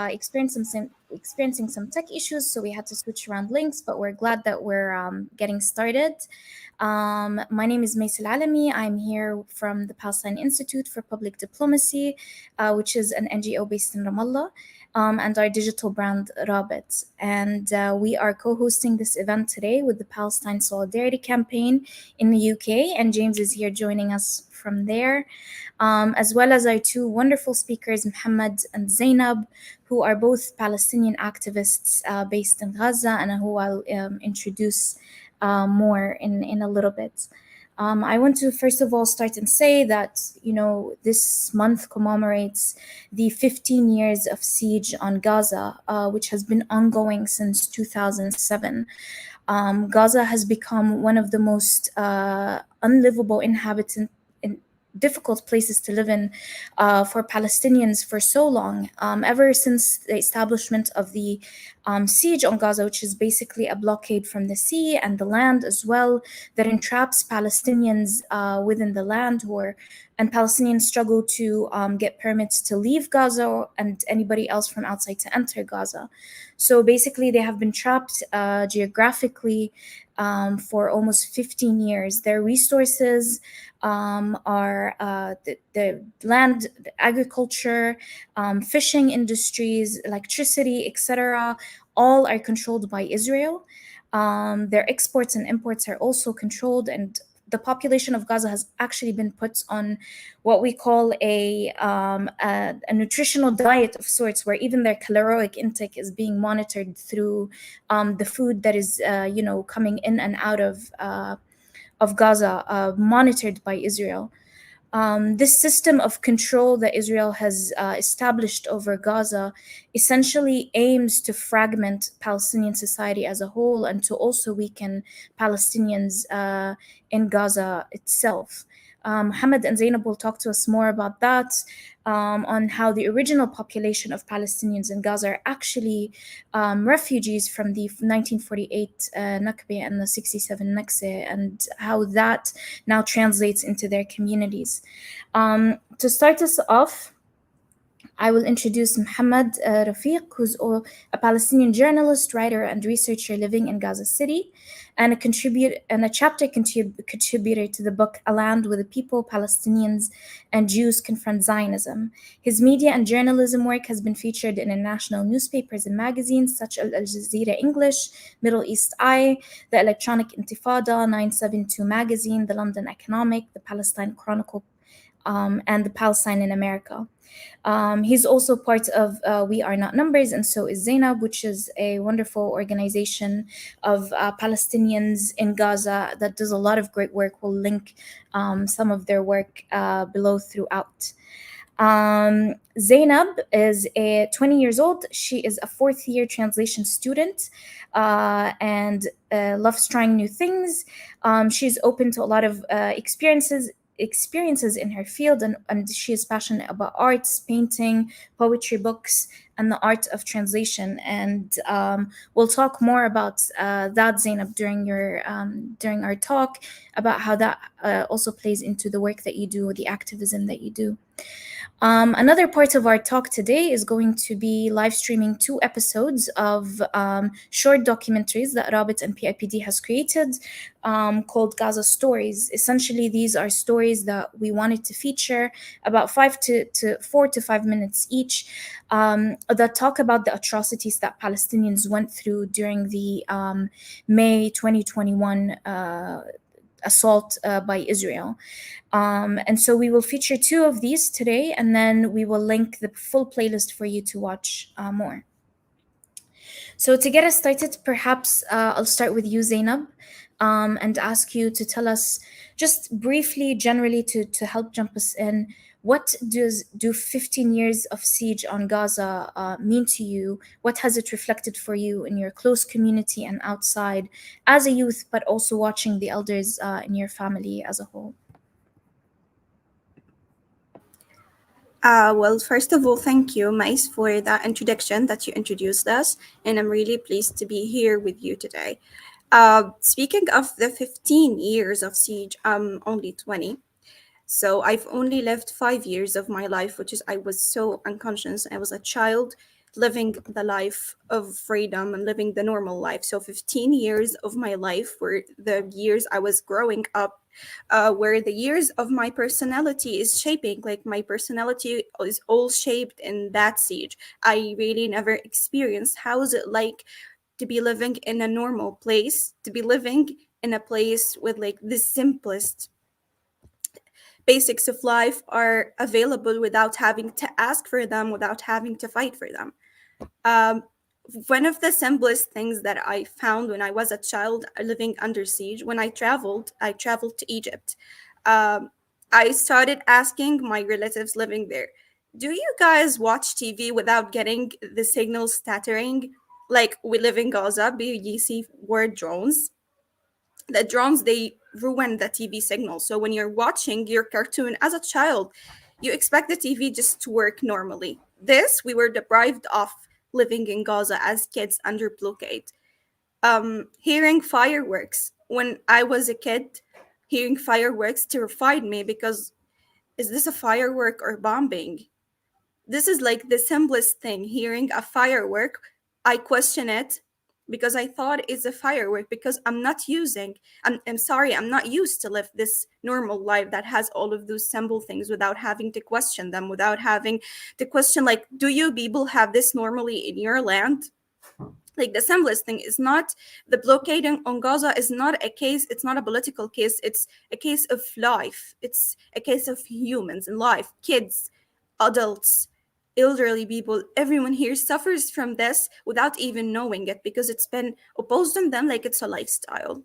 experiencing some tech issues, so we had to switch around links, but we're glad that we're getting started. My name is Maisel Alami. I'm here from the Palestine Institute for Public Diplomacy, which is an NGO based in Ramallah, and our digital brand Rābet. And we are co-hosting this event today with the Palestine Solidarity Campaign in the UK, and James is here joining us from there, as well as our two wonderful speakers, Mohammed and Zainab, who are both Palestinian activists based in Gaza, and who I'll introduce more in a little bit. I want to first of all start and say that, this month commemorates the 15 years of siege on Gaza, which has been ongoing since 2007. Gaza has become one of the most unlivable difficult places to live in for Palestinians for so long, ever since the establishment of the siege on Gaza, which is basically a blockade from the sea and the land as well, that entraps Palestinians within the land, and Palestinians struggle to get permits to leave Gaza and anybody else from outside to enter Gaza. So basically, they have been trapped geographically for almost 15 years. Their resources are the land, the agriculture, fishing industries, electricity, etc. All are controlled by Israel. Their exports and imports are also controlled, and the population of Gaza has actually been put on what we call a nutritional diet of sorts, where even their caloric intake is being monitored through the food that is, coming in and out of Gaza, monitored by Israel. This system of control that Israel has established over Gaza essentially aims to fragment Palestinian society as a whole, and to also weaken Palestinians in Gaza itself. Mohammed and Zainab will talk to us more about that, on how the original population of Palestinians in Gaza are actually refugees from the 1948 Nakba and the 67 Naksa, and how that now translates into their communities. To start us off, I will introduce Mohammed Rafik, who's a Palestinian journalist, writer, and researcher living in Gaza City, and a chapter contributor to the book A Land with the People, Palestinians and Jews Confront Zionism. His media and journalism work has been featured in international newspapers and magazines such as Al Jazeera English, Middle East Eye, the Electronic Intifada, 972 Magazine, the London Economic, the Palestine Chronicle, and the Palestine in America. He's also part of We Are Not Numbers, and so is Zainab, which is a wonderful organization of Palestinians in Gaza that does a lot of great work. We'll link some of their work below throughout. Zainab is 20 years old. She is a fourth-year translation student and loves trying new things. She's open to a lot of experiences in her field, and she is passionate about arts, painting, poetry, books, and the art of translation. And we'll talk more about that, Zainab, during our talk, about how that also plays into the work that you do, the activism that you do. Another part of our talk today is going to be live streaming 2 episodes of short documentaries that Rābet and PIPD has created, called Gaza Stories. Essentially, these are stories that we wanted to feature, about 4 to 5 minutes each, that talk about the atrocities that Palestinians went through during the May 2021 assault by Israel. And so we will feature 2 of these today, and then we will link the full playlist for you to watch more. So to get us started, perhaps I'll start with you, Zainab, and ask you to tell us just briefly, generally, to help jump us in, what do 15 years of siege on Gaza mean to you? What has it reflected for you in your close community and outside as a youth, but also watching the elders in your family as a whole? Well, first of all, thank you, Mais, for that introduction that you introduced us, and I'm really pleased to be here with you today. Speaking of the 15 years of siege, I'm only 20. So I've only lived 5 years of my life, which is I was so unconscious. I was a child living the life of freedom and living the normal life. So 15 years of my life were the years I was growing up, where the years of my personality is shaping. Like my personality is all shaped in that siege. I really never experienced how is it like to be living in a normal place, to be living in a place with like the simplest basics of life are available without having to ask for them, without having to fight for them. Um, One of the simplest things that I found when I was a child living under siege, when I traveled to Egypt. Um, I started asking my relatives living there, do you guys watch TV without getting the signal stuttering? Like we live in Gaza, BGC word drones. The drones, they ruin the TV signal. So when you're watching your cartoon as a child, you expect the TV just to work normally. This we were deprived of living in Gaza as kids under blockade. Hearing fireworks when I was a kid, hearing fireworks terrified me because is this a firework or bombing? This is like the simplest thing. Hearing a firework, I question it because I thought it's a firework because I'm sorry, I'm not used to live this normal life that has all of those simple things without having to question them, without having to question, like, do you people have this normally in your land? Like the simplest thing is not the blockade on Gaza is not a case, it's not a political case, it's a case of life. It's a case of humans and life, kids, adults, elderly people, everyone here suffers from this without even knowing it because it's been opposed on them like it's a lifestyle.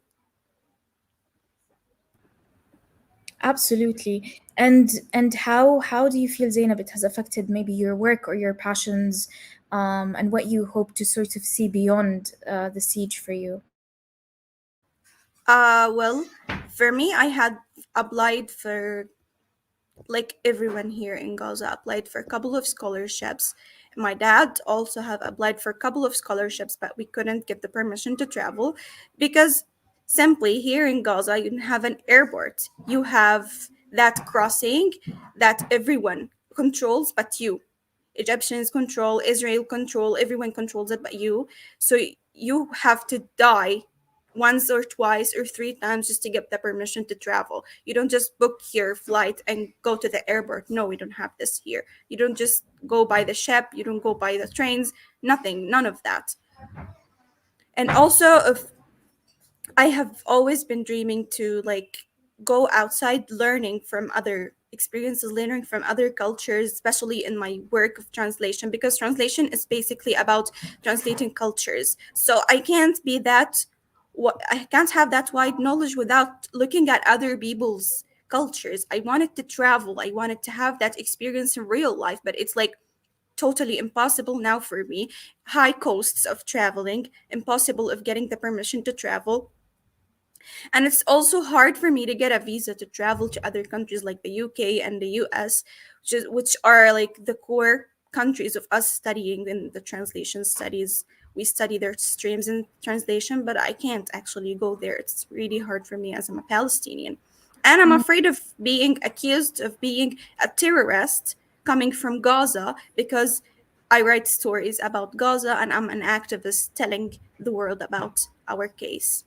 Absolutely. And how do you feel, Zainab, it has affected maybe your work or your passions, and what you hope to sort of see beyond the siege for you? Well, for me, I had applied for, like everyone here in Gaza, applied for a couple of scholarships. My dad also have applied for a couple of scholarships, but we couldn't get the permission to travel because simply here in Gaza you don't have an airport. You have that crossing that everyone controls but you. Egyptians control, Israel control, everyone controls it but you. So you have to die once or twice or three times just to get the permission to travel. You don't just book your flight and go to the airport. No, we don't have this here. You don't just go by the ship, you don't go by the trains, nothing, none of that. And also, if I have always been dreaming to like go outside learning from other experiences, learning from other cultures, especially in my work of translation, because translation is basically about translating cultures. So I can't be that what I can't have that wide knowledge without looking at other people's cultures. I wanted to travel, I wanted to have that experience in real life, but it's like totally impossible now for me. High costs of traveling, impossible of getting the permission to travel, and it's also hard for me to get a visa to travel to other countries like the UK and the US, which are like the core countries of us studying in the translation studies. We study their streams in translation, but I can't actually go there. It's really hard for me as I'm a Palestinian. And I'm afraid of being accused of being a terrorist coming from Gaza because I write stories about Gaza and I'm an activist telling the world about our case.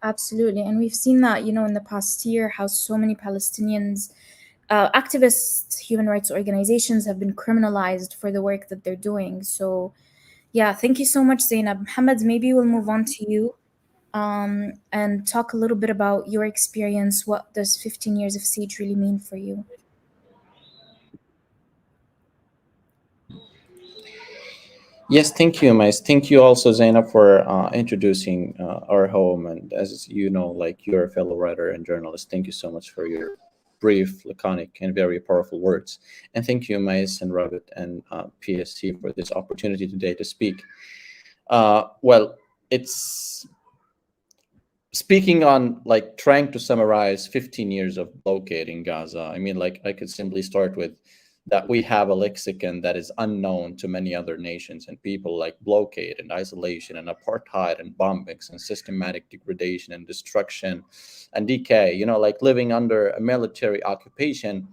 Absolutely. And we've seen that, in the past year, how so many Palestinians, activists, human rights organizations have been criminalized for the work that they're doing. So, yeah, thank you so much, Zainab. Mohammed, maybe we'll move on to you, and talk a little bit about your experience. What does 15 years of siege really mean for you? Yes, thank you, Mice. Thank you also, Zainab, for introducing our home. And as you know, like you're a fellow writer and journalist, thank you so much for your brief, laconic, and very powerful words. And thank you, Mice and Rābet and PSC for this opportunity today to speak. Well, it's speaking on like trying to summarize 15 years of blockade in Gaza. I mean, like I could simply start with that we have a lexicon that is unknown to many other nations and people, like blockade and isolation and apartheid and bombings and systematic degradation and destruction and decay, like living under a military occupation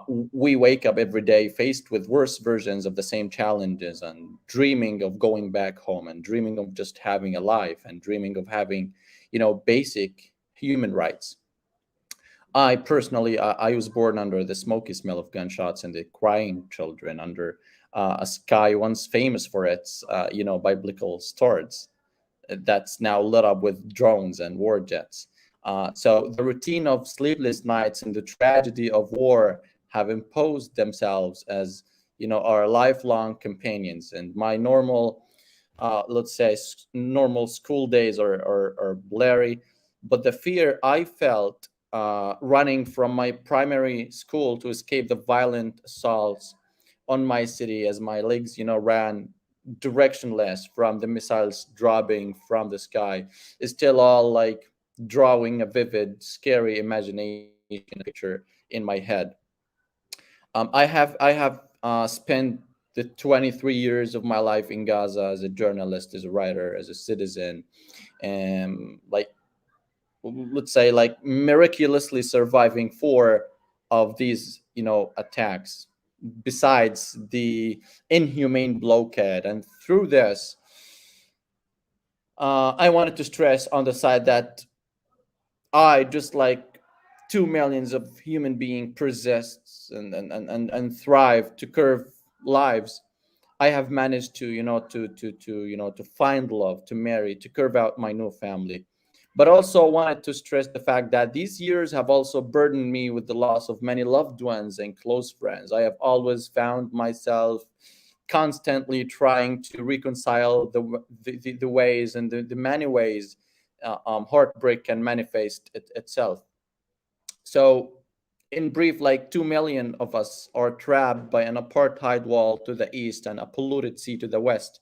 we wake up every day faced with worse versions of the same challenges and dreaming of going back home and dreaming of just having a life and dreaming of having, basic human rights. I personally, I was born under the smoky smell of gunshots and the crying children under a sky once famous for its, biblical stars that's now lit up with drones and war jets. So the routine of sleepless nights and the tragedy of war have imposed themselves as, our lifelong companions. And my normal, let's say, normal school days are blurry, but the fear I felt running from my primary school to escape the violent assaults on my city as my legs, ran directionless from the missiles dropping from the sky is still all like drawing a vivid, scary imagination picture in my head. I have spent the 23 years of my life in Gaza as a journalist, as a writer, as a citizen, and like, let's say, like, miraculously surviving four of these, attacks, besides the inhumane blockade. And through this, I wanted to stress on the side that I, just like 2 millions of human beings, persist and thrive to curve lives. I have managed to, to find love, to marry, to curve out my new family. But also wanted to stress the fact that these years have also burdened me with the loss of many loved ones and close friends. I have always found myself constantly trying to reconcile the ways and the many ways heartbreak can manifest itself. So, in brief, like 2 million of us are trapped by an apartheid wall to the east and a polluted sea to the west.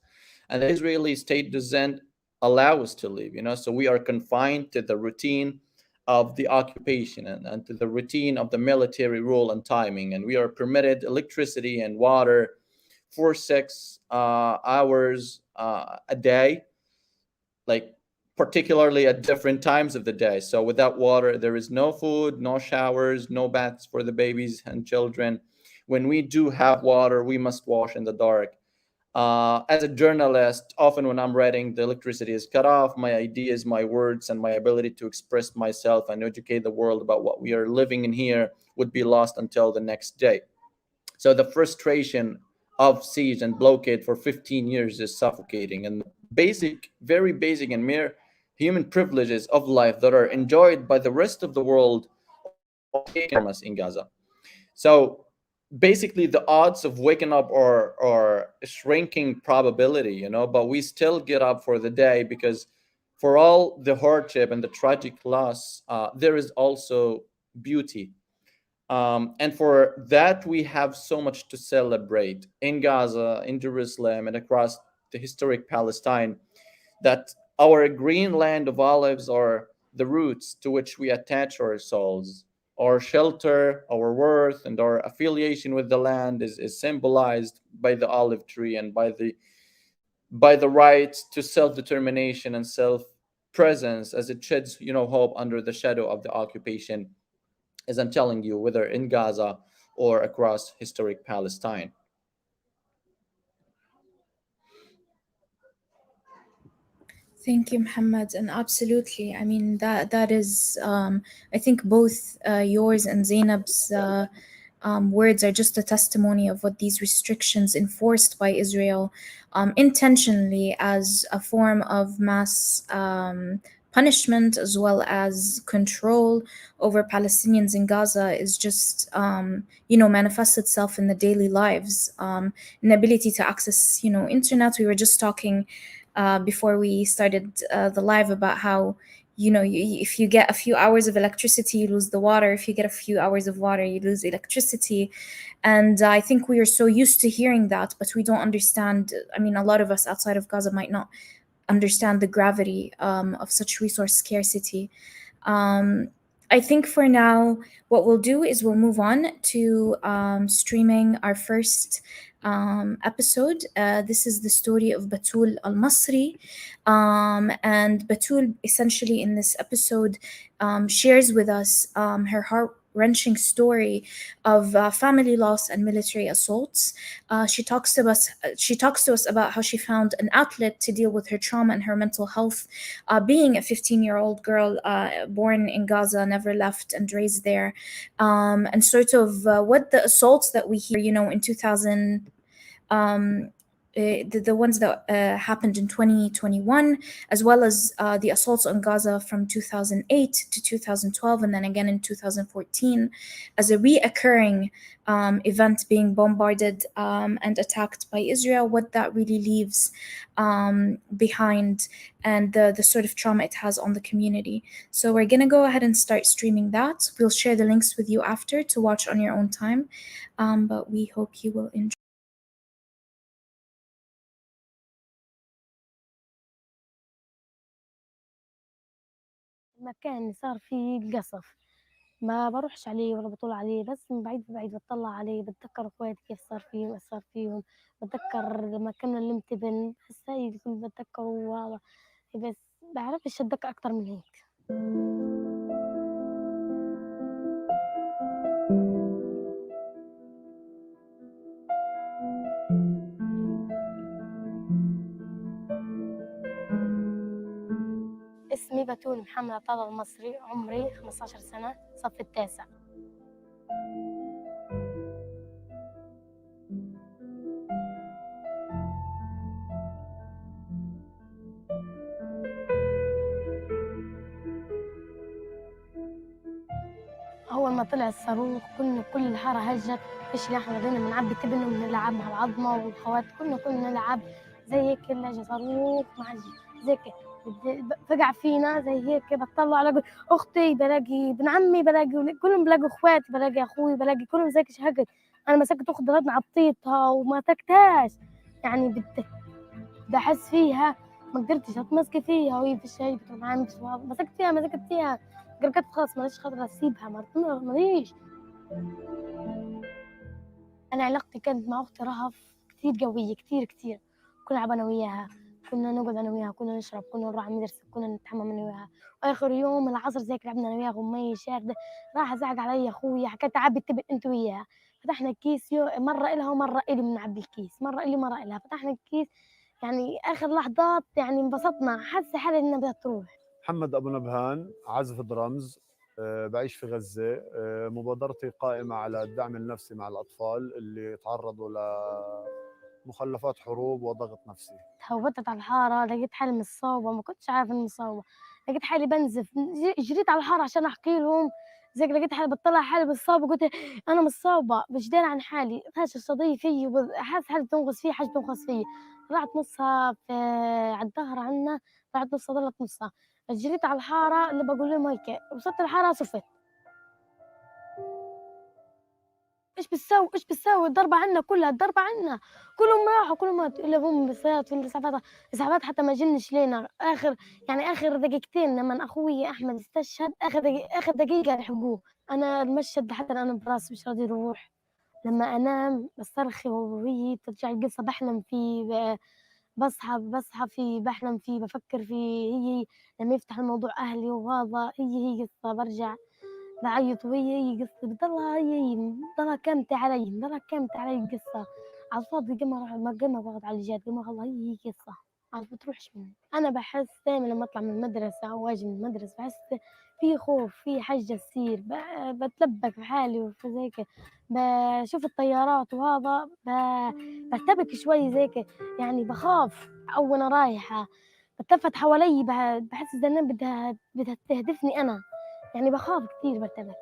And the Israeli state doesn't allow us to leave, so we are confined to the routine of the occupation and to the routine of the military rule and timing. And we are permitted electricity and water for 6 hours a day, like particularly at different times of the day. So without water, there is no food, no showers, no baths for the babies and children. When we do have water, we must wash in the dark. As a journalist, often when I'm writing, the electricity is cut off. My ideas, my words, and my ability to express myself and educate the world about what we are living in here would be lost until the next day. So the frustration of siege and blockade for 15 years is suffocating, and basic, very basic and mere human privileges of life that are enjoyed by the rest of the world are taken from us in Gaza. So basically, the odds of waking up are shrinking probability, but we still get up for the day because for all the hardship and the tragic loss, there is also beauty. And for that, we have so much to celebrate in Gaza, in Jerusalem, and across the historic Palestine, that our green land of olives are the roots to which we attach our souls. Our shelter, our worth, and our affiliation with the land is symbolized by the olive tree and by the right to self-determination and self-presence as it sheds, hope under the shadow of the occupation, as I'm telling you, whether in Gaza or across historic Palestine. Thank you, Muhammad. And absolutely, I mean that is, I think both yours and Zainab's words are just a testimony of what these restrictions enforced by Israel intentionally as a form of mass punishment as well as control over Palestinians in Gaza is just, manifests itself in the daily lives. Inability to access, internet. We were just talking before we started the live about how if you get a few hours of electricity you lose the water, if you get a few hours of water you lose electricity. And I think we are so used to hearing that, but we don't understand. I mean, a lot of us outside of Gaza might not understand the gravity of such resource scarcity. um, I think for now, what we'll do is we'll move on to streaming our first episode. This is the story of Batul Al Masri. And Batul, essentially, in this episode, shares with us her wrenching story of family loss and military assaults. She talks to us. She talks to us about how she found an outlet to deal with her trauma and her mental health. Being a 15-year-old girl born in Gaza, never left, and raised there, and sort of what the assaults that we hear, in 2000. The ones that happened in 2021, as well as the assaults on Gaza from 2008 to 2012, and then again in 2014, as a reoccurring event, being bombarded and attacked by Israel, what that really leaves behind, and the sort of trauma it has on the community. So we're going to go ahead and start streaming that. We'll share the links with you after to watch on your own time, but we hope you will enjoy. المكان اللي صار فيه القصف ما بروحش عليه ولا بطول عليه، بس من بعيد بعيد بطلع عليه، بتذكر اخواتي كيف صار فيهم، ايش صار فيهم، بتذكر لما كنا نمتبن، بس هاي اللي كنت بتذكره. بس بعرفش اتذكر اكتر من هيك. اسمي بتول محمد طه المصري، عمري 15 سنة، صف التاسع. أول ما طلع الصاروخ كل الحارة هجت، فيش اللي احنا بدينا بنعبي تبن وبنلعب مع بعضنا والخوات، كنا نلعب زي هيك، اللي صاروخ مع زي هيك فقع فينا زي هيك، بطلع الاقي اختي، بلاقي ابن عمي، بلاقي كلهم، بلاقي اخواتي، بلاقي اخوي، بلاقي كلهم زي شهقت. انا مسكت اختي لغايه ما عطيتها وما تكتاش، يعني بحس فيها، ما قدرتش اتمسك فيها وهي في الشاي بتروح معايا، مسكت فيها قرقت، خلاص ماليش خاطر اسيبها، ماليش. انا علاقتي كانت مع اختي رهف كتير قويه، كتير كنا نلعب انا وياها، كنا نقعد انا وياها، كنا نشرب، كنا نروح على المدرسه، كنا نتحمم انا وياها. واخر يوم العصر زيك لعبنا انا وياها غمية شارده، راح زعق علي اخويا، حكيت عبي التبن انت وياها. فتحنا الكيس، مره الها ومره الي بنعبي الكيس، مره الي مره الها، فتحنا الكيس، يعني اخر لحظات يعني انبسطنا، حاسه حالي انها بدها تروح. محمد أبو نبهان، عازف درامز، بعيش في غزة. مبادرتي قائمة على الدعم النفسي مع الأطفال اللي تعرضوا لمخلفات حروب وضغط نفسي. هوبت على الحارة، لقيت حالي مصابة، ما كنتش عارفة إني مصابة، لقيت حالي بنزف، جريت على الحارة عشان أحكي لهم، زي لقيت حالي بطلع حالي مصابة، قلت أنا مصابة، مش دايرة عن حالي، فاش الصديق فيي، حاسة حالي بتنغص فيي، حاجة بتنغص فيي، طلعت نصها في على الظهر عنا، طلعت نصها ضلت نصها، جريت على الحارة اللي بقول لهم هيك، وصلت الحارة صفت. ايش بتساوي الضربة عنا، كلها الضربة عنا، كلهم راحوا، كلهم ماتوا الا هم بالسيارات في الاسعافات حتى ما جنش لينا اخر دقيقتين لما اخوي احمد استشهد، اخر دقيقة لحقوه. انا المشهد حتى انا براسي مش راضي يروح، لما انام بسترخي وهي ترجع القصة، بحلم فيه، بصحى فيه، بحلم فيه، بفكر فيه، هي لما يفتح الموضوع اهلي وهذا، هي قصة برجع بعيط، وهي قصة بتضلها كامتة علي القصة، على الفاضي قم بقعد على الجاد، قم والله هي قصة عارف بتروحش مني. أنا بحس دايما لما أطلع من المدرسة أو أجي من المدرسة بحس في خوف، في حاجة تصير، بتلبك في حالي وفي زي كده، بشوف الطيارات وهذا برتبك شوي زي كده، يعني بخاف، أو وأنا رايحة بتلفت حوالي، بحس إذا بدها تهدفني أنا، يعني بخاف كتير، برتبك.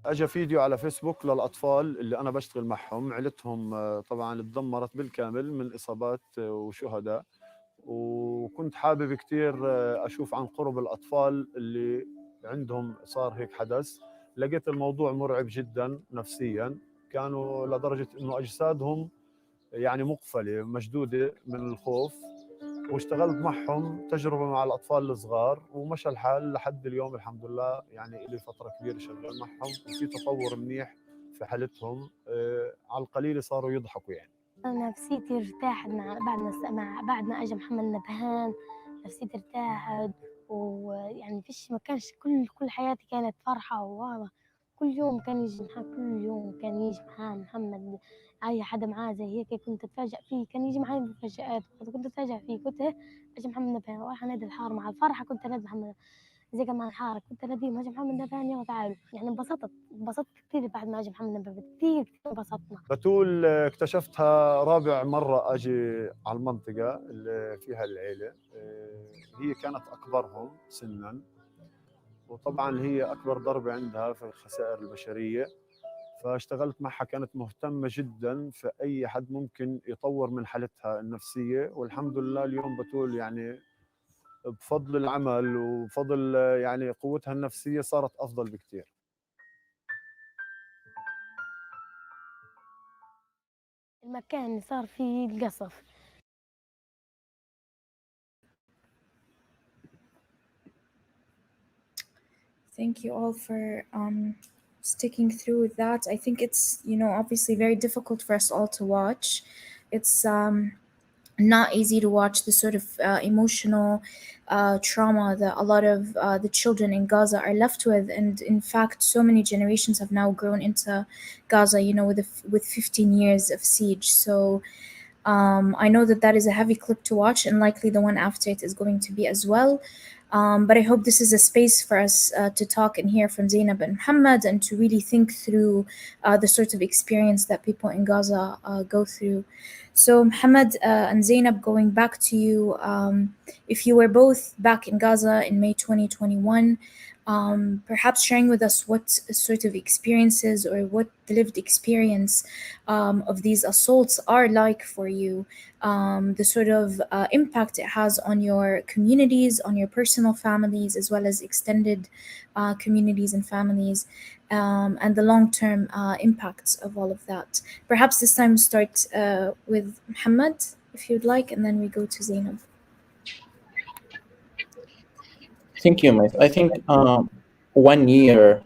اجى فيديو على فيسبوك للاطفال اللي انا بشتغل معهم، عيلتهم طبعا اتدمرت بالكامل من اصابات وشهداء، وكنت حابب كثير اشوف عن قرب الاطفال اللي عندهم صار هيك حدث. لقيت الموضوع مرعب جدا نفسيا، كانوا لدرجه انه اجسادهم يعني مقفله مشدوده من الخوف، واشتغلت معهم تجربة مع الأطفال الصغار، ومشى الحال لحد اليوم الحمد لله. يعني لي فترة كبيرة شغال معهم وفي تطور منيح في حالتهم، على القليل صاروا يضحكوا يعني. أنا نفسيتي ارتاحت بعد ما أجى محمد نبهان. نفسيتي ارتاحت، ويعني ما كانش كل حياتي كانت فرحة وواو. كل يوم كان يجي كل يوم كان يجي معاه محمد. أي حدا معاه زي هيك كنت أتفاجأ فيه، كان يجي معي مفاجآت كنت أتفاجأ فيه. كنت أجي محمد نبهان رايح أنادي الحار مع الفرحة، كنت أنادي محمد زي كمان الحارة، كنت أناديهم أجي محمد نبهان يلا تعالوا. يعني انبسطت كثير بعد ما أجي محمد نبهان، كثير انبسطنا. بتول اكتشفتها رابع مرة أجي على المنطقة اللي فيها العيلة. هي كانت أكبرهم سنا، وطبعا هي أكبر ضربة عندها في الخسائر البشرية، فاشتغلت معها. كانت مهتمة جدا في أي حد ممكن يطور من حالتها النفسية، والحمد لله اليوم بتول يعني بفضل العمل وبفضل يعني قوتها النفسية صارت أفضل بكتير. المكان اللي صار فيه القصف. Thank you all for sticking through with that. I think it's, obviously very difficult for us all to watch. It's not easy to watch the sort of emotional trauma that a lot of the children in Gaza are left with. And in fact, so many generations have now grown into Gaza, with 15 years of siege. So I know that is a heavy clip to watch, and likely the one after it is going to be as well. But I hope this is a space for us to talk and hear from Zainab and Muhammad, and to really think through the sort of experience that people in Gaza go through. So, Muhammad and Zainab, going back to you, if you were both back in Gaza in May 2021, perhaps sharing with us what sort of experiences or what the lived experience of these assaults are like for you, the sort of impact it has on your communities, on your personal families, as well as extended communities and families, and the long-term impacts of all of that. Perhaps this time start with Muhammad, if you'd like, and then we go to Zainab. Thank you, Mike. I think 1 year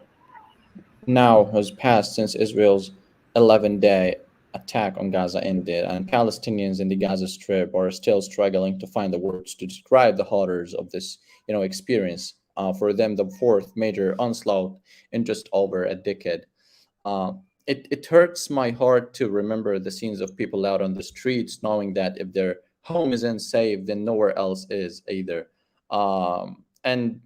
now has passed since Israel's 11-day attack on Gaza ended, and Palestinians in the Gaza Strip are still struggling to find the words to describe the horrors of this, experience. For them, the fourth major onslaught in just over a decade. It hurts my heart to remember the scenes of people out on the streets, knowing that if their home isn't safe, then nowhere else is either. And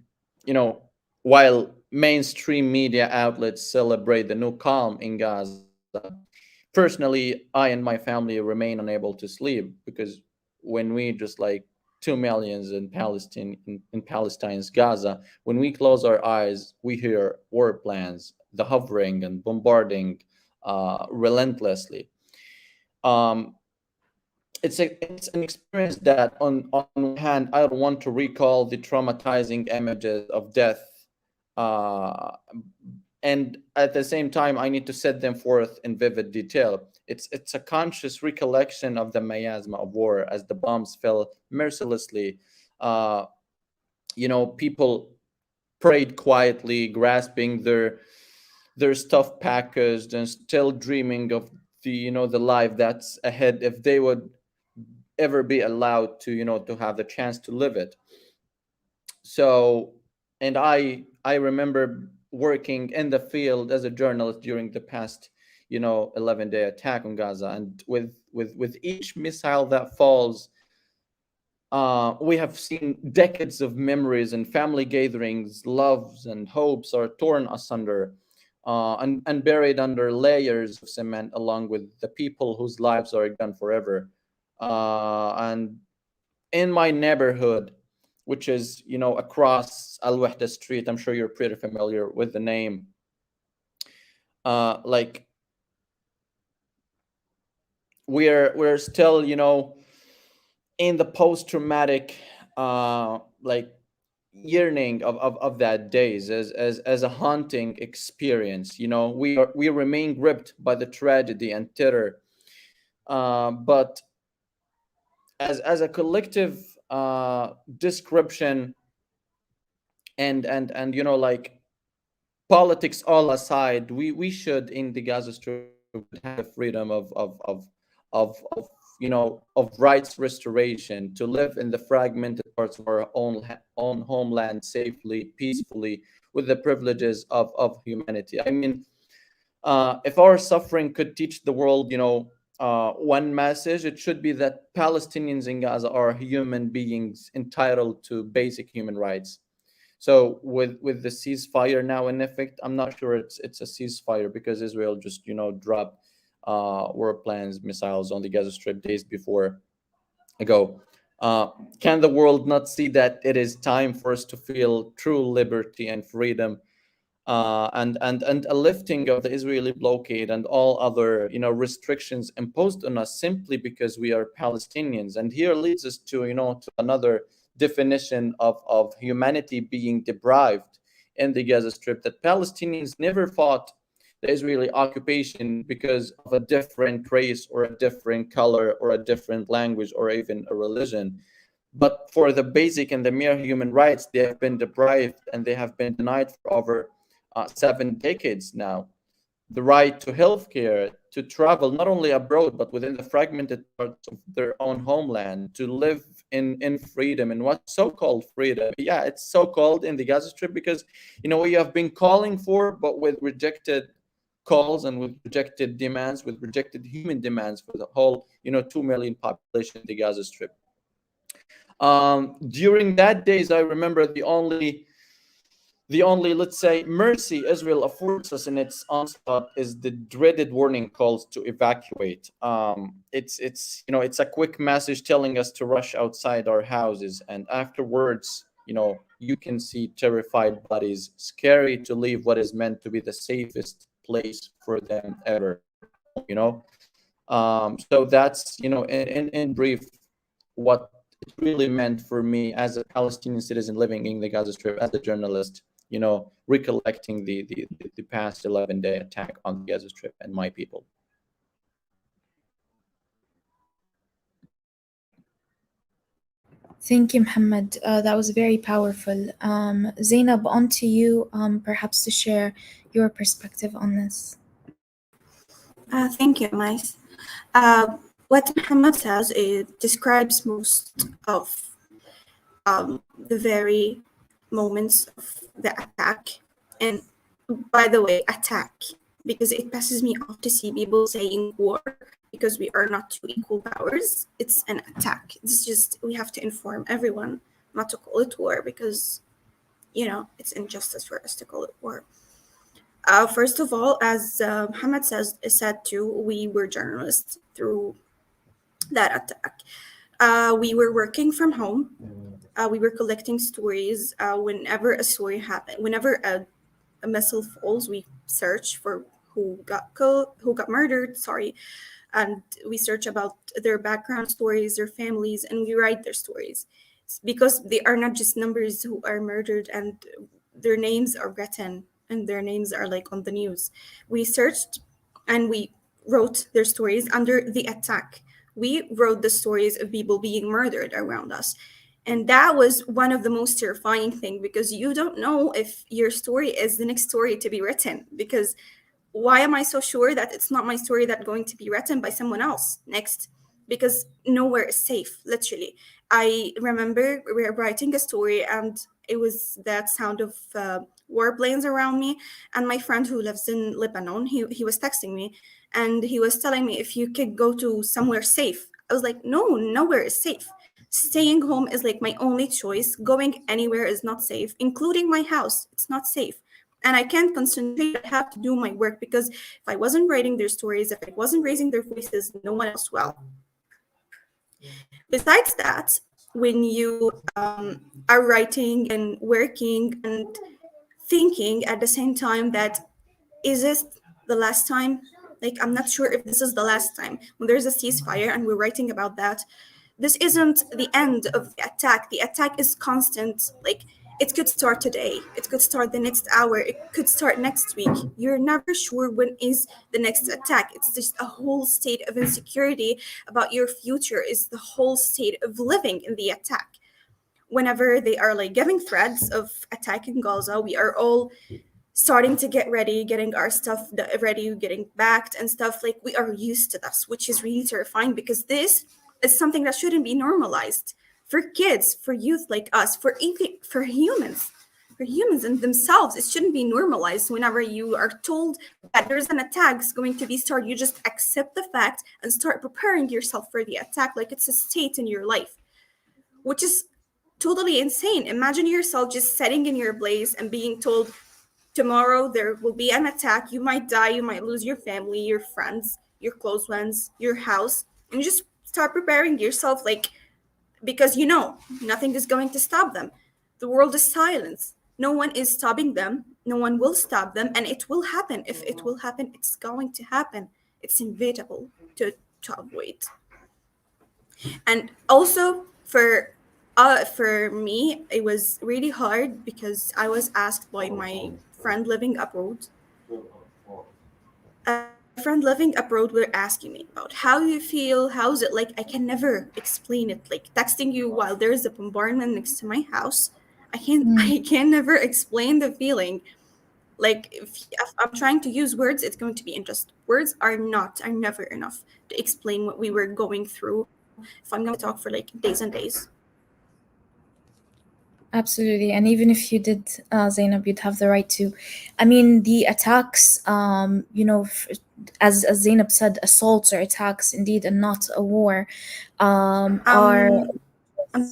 while mainstream media outlets celebrate the new calm in Gaza, personally, I and my family remain unable to sleep, because when we just like 2 millions in Palestine in Palestine's Gaza, when we close our eyes, we hear war plans, the hovering and bombarding relentlessly. Um, it's an experience that on one hand I don't want to recall the traumatizing images of death, uh, and at the same time I need to set them forth in vivid detail. It's a conscious recollection of the miasma of war as the bombs fell mercilessly. uh, People prayed quietly, grasping their stuff packaged and still dreaming of the life that's ahead, if they would ever be allowed to to have the chance to live it. So, and I remember working in the field as a journalist during the past 11-day attack on Gaza, and with each missile that falls, we have seen decades of memories and family gatherings, loves and hopes are torn asunder, and buried under layers of cement, along with the people whose lives are gone forever. And in my neighborhood, which is across Al Wahda Street, I'm sure you're pretty familiar with the name. Like we're still in the post-traumatic like yearning of that days, as a haunting experience. We remain gripped by the tragedy and terror, but as a collective description, and like politics all aside, we should in the Gaza Strip have the freedom of of rights restoration, to live in the fragmented parts of our own homeland safely, peacefully, with the privileges of humanity. I mean, if our suffering could teach the world, one message, it should be that Palestinians in Gaza are human beings entitled to basic human rights. So with the ceasefire now in effect, I'm not sure it's a ceasefire, because Israel just dropped war plans, missiles on the Gaza Strip days before ago. Can the world not see that it is time for us to feel true liberty and freedom, and a lifting of the Israeli blockade and all other restrictions imposed on us simply because we are Palestinians? And here leads us to to another definition of humanity being deprived in the Gaza Strip, that Palestinians never fought the Israeli occupation because of a different race or a different color or a different language or even a religion, but for the basic and the mere human rights. They have been deprived and they have been denied for over 7 decades now. The right to healthcare, to travel not only abroad but within the fragmented parts of their own homeland, to live in freedom. And what's so-called freedom? Yeah, it's so-called in the Gaza Strip because we have been calling for, but with rejected calls and with rejected demands, with rejected human demands for the whole 2 million population in the Gaza Strip. During that days, I remember the only, let's say, mercy Israel affords us in its onslaught is the dreaded warning calls to evacuate. It's a quick message telling us to rush outside our houses, and afterwards, you can see terrified bodies, scary to leave what is meant to be the safest place for them ever. You know, so that's in brief what it really meant for me as a Palestinian citizen living in the Gaza Strip, as a journalist, recollecting the past 11-day attack on the Gaza Strip and my people. Thank you, Mohammed. That was very powerful. Zainab, on to you, perhaps to share your perspective on this. Thank you, Mais. What Muhammad says, it describes most of the very moments of the attack. And by the way, attack, because it passes me off to see people saying war because we are not two equal powers. It's an attack. It's just, we have to inform everyone not to call it war because, it's injustice for us to call it war. First of all, as Muhammad said too, we were journalists through that attack. We were working from home. We were collecting stories. Whenever a story happened, whenever a missile falls, we search for who got murdered. And we search about their background stories, their families, and we write their stories because they are not just numbers who are murdered, and their names are written and their names are like on the news. We searched and we wrote their stories under the attack. We wrote the stories of people being murdered around us. And that was one of the most terrifying things, because you don't know if your story is the next story to be written. Because why am I so sure that it's not my story that's going to be written by someone else next? Because nowhere is safe, literally. I remember we were writing a story and it was that sound of warplanes around me. And my friend who lives in Lebanon, he was texting me and he was telling me, if you could go to somewhere safe. I was like, no, nowhere is safe. Staying home is like my only choice. Going anywhere is not safe, including my house. It's not safe. And I can't concentrate. I have to do my work, because if I wasn't writing their stories, if I wasn't raising their voices, no one else will. Besides that, when you are writing and working and thinking at the same time that, is this the last time? Like, I'm not sure if this is the last time. When there's a ceasefire and we're writing about that, this isn't the end of the attack. The attack is constant. Like, it could start today. It could start the next hour. It could start next week. You're never sure when is the next attack. It's just a whole state of insecurity about your future. Is the whole state of living in the attack. Whenever they are like giving threats of attacking Gaza, we are all starting to get ready, getting our stuff ready, getting backed and stuff. Like, we are used to this, which is really terrifying, because this is something that shouldn't be normalized for kids, for youth like us, for even for humans. For humans in themselves, it shouldn't be normalized. Whenever you are told that there's an attack is going to be started, you just accept the fact and start preparing yourself for the attack like it's a state in your life, which is totally insane. Imagine yourself just sitting in your place and being told, tomorrow there will be an attack, you might die, you might lose your family, your friends, your close ones, your house, and you just start preparing yourself, like, because you know nothing is going to stop them. The world is silent. No one is stopping them. No one will stop them, and it will happen. If it will happen, it's going to happen. It's inevitable to avoid. And also for me, it was really hard because I was asked by my friend living abroad. A friend living abroad were asking me about how you feel, how's it like. I can never explain it. Like, texting you while there's a bombardment next to my house, I can never explain the feeling. Like, if I'm trying to use words, it's going to be unjust. Words are never enough to explain what we were going through if I'm going to talk for like days and days. Absolutely. And even if you did, Zainab, you'd have the right to. I mean, the attacks, as Zainab said, assaults or attacks, indeed, and not a war, are. I'm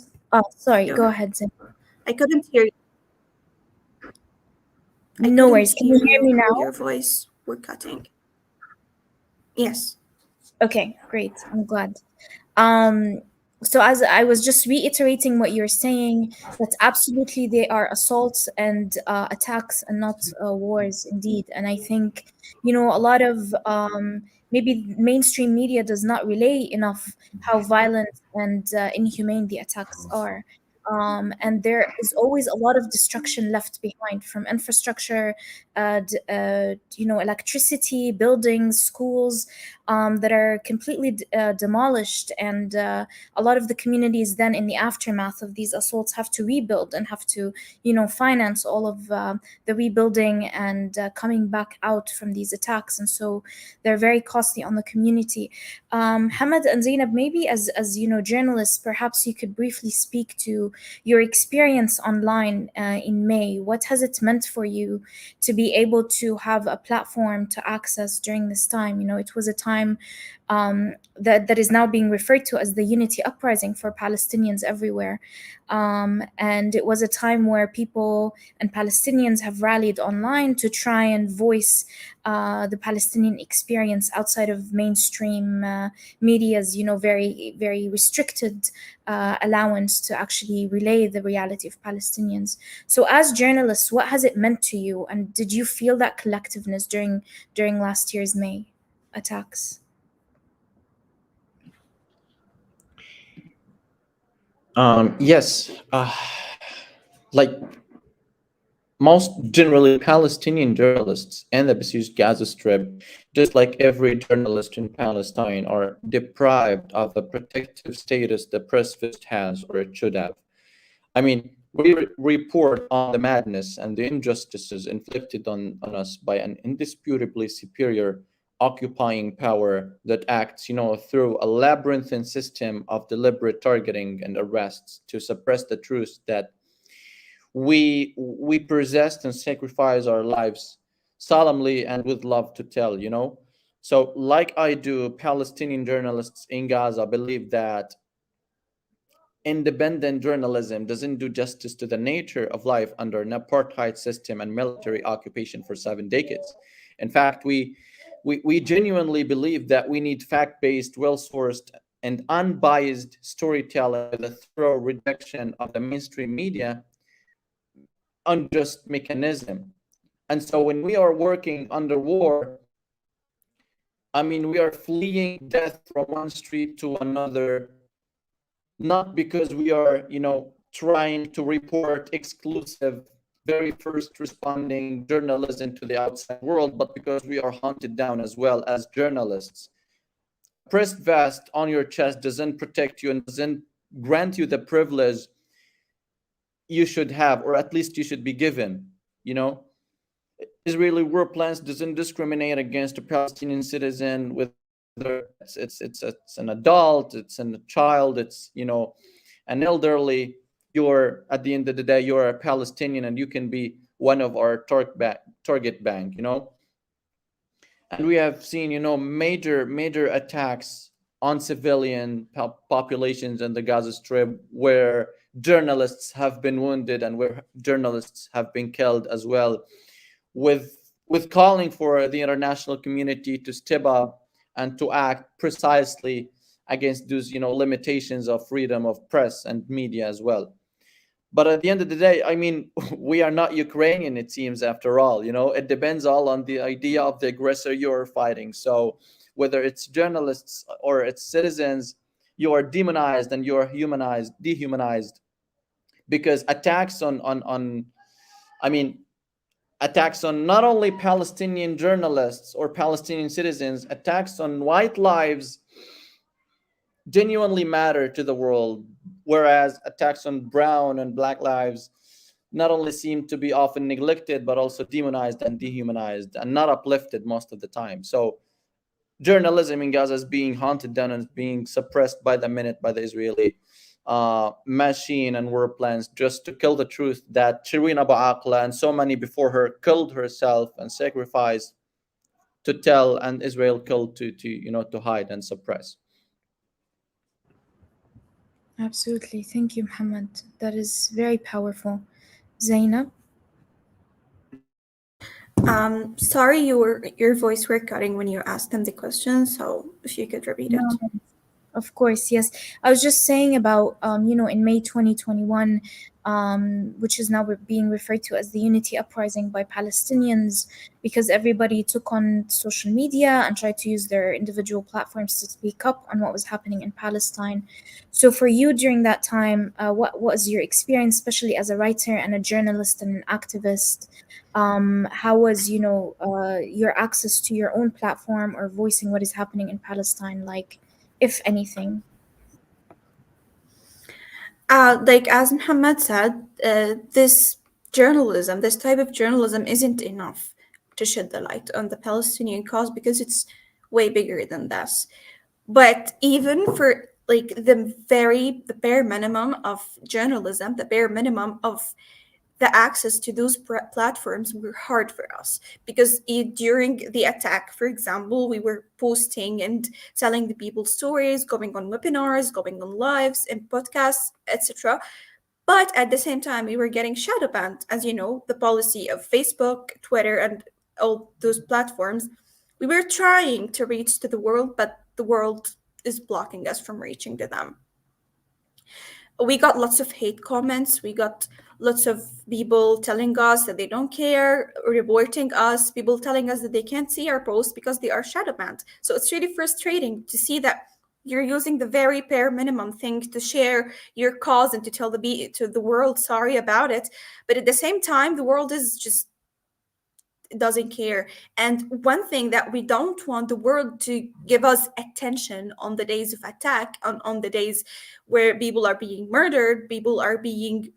Sorry, go ahead, Zainab. I couldn't hear you. No worries. Can you hear me now? Your voice were cutting. Yes. Okay, great. I'm glad. So as I was just reiterating what you're saying, that absolutely they are assaults and attacks and not wars, indeed. And I think, a lot of maybe mainstream media does not relay enough how violent and inhumane the attacks are. And there is always a lot of destruction left behind, from infrastructure, electricity, buildings, schools, that are completely demolished. And a lot of the communities then, in the aftermath of these assaults, have to rebuild and have to, finance all of the rebuilding and coming back out from these attacks. And so they're very costly on the community. Hamad and Zainab, maybe as journalists, perhaps you could briefly speak to your experience online in May. What has it meant for you to be able to have a platform to access during this time? It was a time that is now being referred to as the Unity Uprising for Palestinians everywhere. And it was a time where people and Palestinians have rallied online to try and voice the Palestinian experience outside of mainstream media's, very, very restricted allowance to actually relay the reality of Palestinians. So as journalists, what has it meant to you? And did you feel that collectiveness during last year's May attacks? Yes, like most generally Palestinian journalists and the besieged Gaza Strip, just like every journalist in Palestine, are deprived of the protective status the press first has, or it should have. I mean, we report on the madness and the injustices inflicted on us by an indisputably superior occupying power that acts, through a labyrinthine system of deliberate targeting and arrests to suppress the truth that we possessed and sacrifice our lives solemnly and with love to tell. So like I do, Palestinian journalists in Gaza believe that independent journalism doesn't do justice to the nature of life under an apartheid system and military occupation for 7 decades. In fact, we genuinely believe that we need fact-based, well-sourced, and unbiased storytelling with a thorough rejection of the mainstream media unjust mechanism. And so when we are working under war, I mean, we are fleeing death from one street to another, not because we are, trying to report exclusive, very first responding journalism to the outside world, but because we are hunted down as well as journalists. Pressed vest on your chest doesn't protect you and doesn't grant you the privilege you should have, or at least you should be given. Israeli war plans doesn't discriminate against a Palestinian citizen, whether it's an adult, it's a child, it's an elderly. You're at the end of the day, you're a Palestinian, and you can be one of our target bank. And we have seen major attacks on civilian populations in the Gaza Strip, where journalists have been wounded and where journalists have been killed as well, with calling for the international community to step up and to act precisely against those limitations of freedom of press and media as well. But at the end of the day, I mean, we are not Ukrainian, it seems, after all. It depends all on the idea of the aggressor you're fighting. So whether it's journalists or it's citizens, you are demonized and you are dehumanized, because I mean, attacks on not only Palestinian journalists or Palestinian citizens, attacks on white lives genuinely matter to the world, whereas attacks on brown and black lives not only seem to be often neglected, but also demonized and dehumanized and not uplifted most of the time. So journalism in Gaza is being hunted down and being suppressed by the minute by the Israeli machine and war plans just to kill the truth that Shireen Abu Akleh and so many before her killed herself and sacrificed to tell, and Israel killed to hide and suppress. Absolutely. Thank you, Mohammed. That is very powerful. Zainab? Sorry, your voice were cutting when you asked them the question, so if you could repeat it. No, of course, yes. I was just saying about, in May 2021, which is now being referred to as the Unity Uprising by Palestinians, because everybody took on social media and tried to use their individual platforms to speak up on what was happening in Palestine. So for you during that time, what was your experience, especially as a writer and a journalist and an activist? How was, your access to your own platform or voicing what is happening in Palestine like, if anything? Like as Muhammad said, this type of journalism isn't enough to shed the light on the Palestinian cause because it's way bigger than this. But even for like the bare minimum of journalism, the bare minimum of the access to those platforms were hard for us because during the attack, for example, we were posting and telling the people stories, going on webinars, going on lives and podcasts, etc. But at the same time, we were getting shadow banned, as you know, the policy of Facebook, Twitter, and all those platforms. We were trying to reach to the world, but the world is blocking us from reaching to them. We got lots of hate comments. We got lots of people telling us that they don't care, reporting us, people telling us that they can't see our posts because they are shadow banned. So it's really frustrating to see that you're using the very bare minimum thing to share your cause and to tell the world sorry about it, but at the same time the world is just doesn't care. And one thing that we don't want the world to give us attention on the days of attack, on the days where people are being murdered, people are being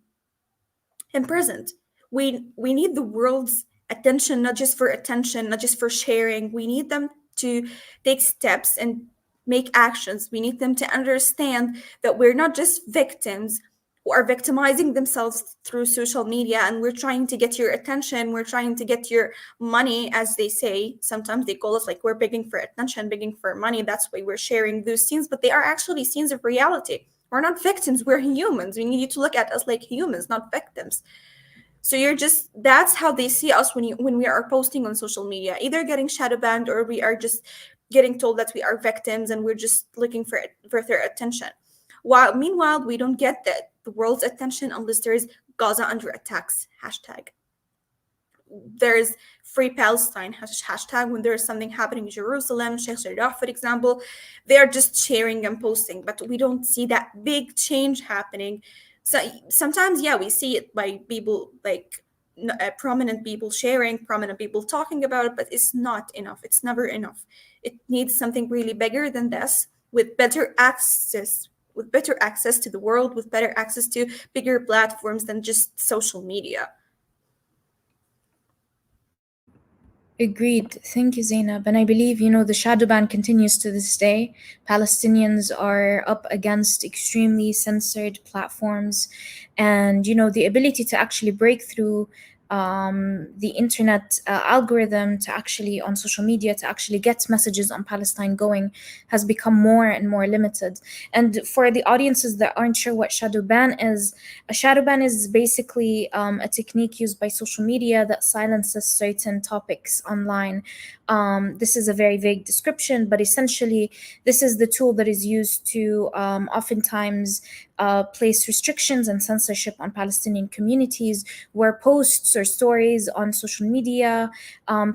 imprisoned. We need the world's attention, not just for attention, not just for sharing. We need them to take steps and make actions. We need them to understand that we're not just victims who are victimizing themselves through social media and we're trying to get your attention, we're trying to get your money, as they say. Sometimes they call us like we're begging for attention, begging for money. That's why we're sharing those scenes, but they are actually scenes of reality. We're not victims, we're humans. We need you to look at us like humans, not victims. So that's how they see us when we are posting on social media, either getting shadow banned or we are just getting told that we are victims and we're just looking for their attention. Meanwhile, we don't get the world's attention unless there is Gaza under attacks hashtag. There's Free Palestine hashtag when there's something happening in Jerusalem, Sheikh Jarrah, for example. They're just sharing and posting, but we don't see that big change happening. So sometimes, yeah, we see it by people like prominent people sharing, prominent people talking about it, but it's not enough. It's never enough. It needs something really bigger than this, with better access to the world, with better access to bigger platforms than just social media. Agreed. Thank you, Zainab. And I believe, the shadow ban continues to this day. Palestinians are up against extremely censored platforms. And, the ability to actually break through the internet algorithm to actually on social media to actually get messages on Palestine going has become more and more limited. And for the audiences that aren't sure what shadow ban is, a shadow ban is basically a technique used by social media that silences certain topics online. This is a very vague description, but essentially, this is the tool that is used to oftentimes place restrictions and censorship on Palestinian communities, where posts or stories on social media,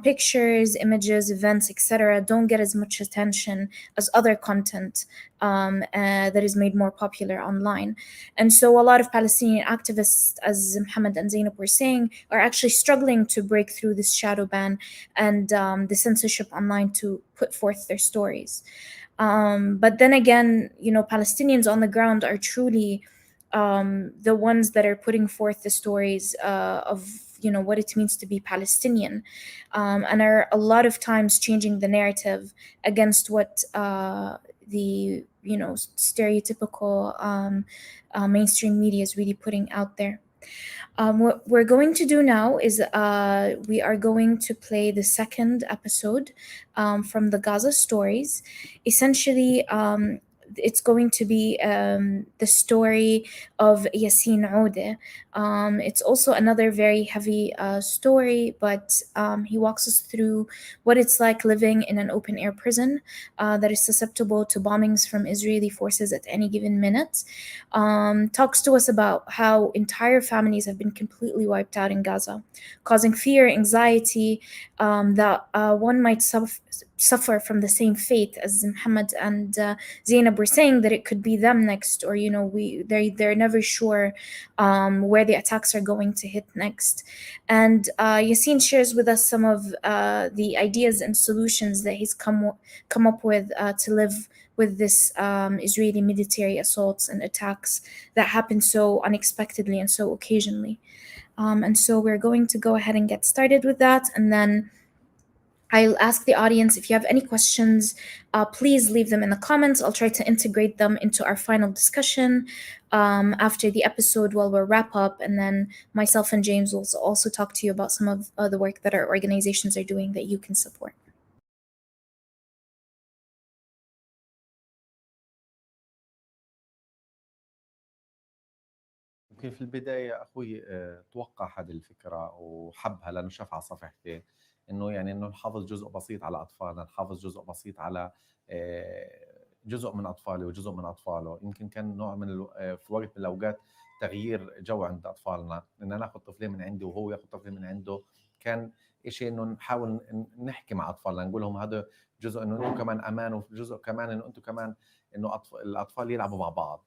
pictures, images, events, etc., don't get as much attention as other content that is made more popular online. And so a lot of Palestinian activists, as Mohammed and Zainab were saying, are actually struggling to break through this shadow ban and the censorship online to put forth their stories. But then again, Palestinians on the ground are truly the ones that are putting forth the stories of what it means to be Palestinian, and are a lot of times changing the narrative against what the stereotypical mainstream media is really putting out there. What we're going to do now is we are going to play the second episode from the Gaza Stories. Essentially, it's going to be the story of Yassin Oude. It's also another very heavy story, but he walks us through what it's like living in an open air prison that is susceptible to bombings from Israeli forces at any given minute. Talks to us about how entire families have been completely wiped out in Gaza, causing fear, anxiety, that one might suffer from the same fate as Muhammad and Zainab were saying, that it could be them next, or they're never sure where the attacks are going to hit next. And Yassine shares with us some of the ideas and solutions that he's come up with to live with this Israeli military assaults and attacks that happen so unexpectedly and so occasionally. And so we're going to go ahead and get started with that. And then I'll ask the audience if you have any questions, please leave them in the comments. I'll try to integrate them into our final discussion after the episode while we'll wrap up. And then myself and James will also talk to you about some of the work that our organizations are doing that you can support. يمكن في البداية أخوي توقع هذه الفكرة وحبها لأنه شافها على صفحتي، إنه يعني إنه نحافظ جزء بسيط على أطفالنا، نحافظ جزء بسيط على جزء من أطفالي وجزء من أطفاله. يمكن كان نوع من في وقت من الأوقات تغيير جو عند أطفالنا، إن أنا أخذ طفلين من عندي وهو يأخذ طفلين من عنده. كان إشي إنه نحاول نحكي مع أطفالنا، نقول لهم هذا جزء إنه أنتم كمان أمان، وجزء كمان إنه أنتم كمان إنه الأطفال يلعبوا مع بعض.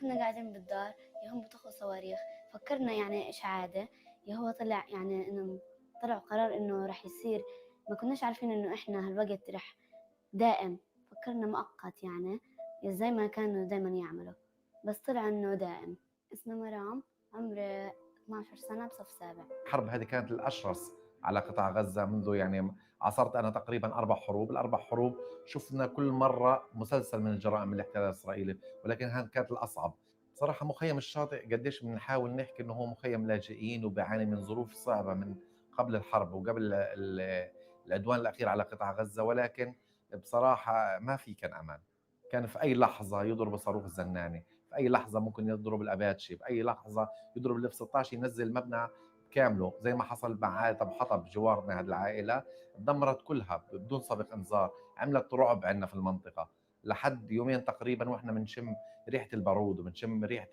كنا قاعدين بالدار يهم بتاخذ صواريخ، فكرنا يعني إيش عادة. هو طلع يعني إنه طلع قرار إنه رح يصير، ما كناش عارفين إنه إحنا هالوقت رح دائم، فكرنا مؤقت يعني زي ما كانوا دائما يعملوا، بس طلع إنه دائم. اسمه مرام، عمري 12 سنة بصف سابع. الحرب هذه كانت الأشرس على قطاع غزة منذ يعني عاصرت أنا تقريبا 4 حروب. الأربع حروب شفنا كل مرة مسلسل من الجرائم الاحتلال الإسرائيلي، ولكن هذه كانت الأصعب. بصراحة مخيم الشاطئ قديش بنحاول نحكي إنه هو مخيم لاجئين وبيعاني من ظروف صعبة من قبل الحرب وقبل العدوان الأخير على قطاع غزة، ولكن بصراحة ما في كان أمان. كان في أي لحظة يضرب صاروخ الزناني، في أي لحظة ممكن يضرب الأباتشي، في أي لحظة يضرب الاف 16 ينزل مبنى كامله، زي ما حصل مع عائلة أبو حطب جوارنا. هذه العائلة دمرت كلها بدون سابق إنذار، عملت رعب عندنا في المنطقة لحد يومين تقريبا، واحنا بنشم ريحة البارود وبنشم ريحة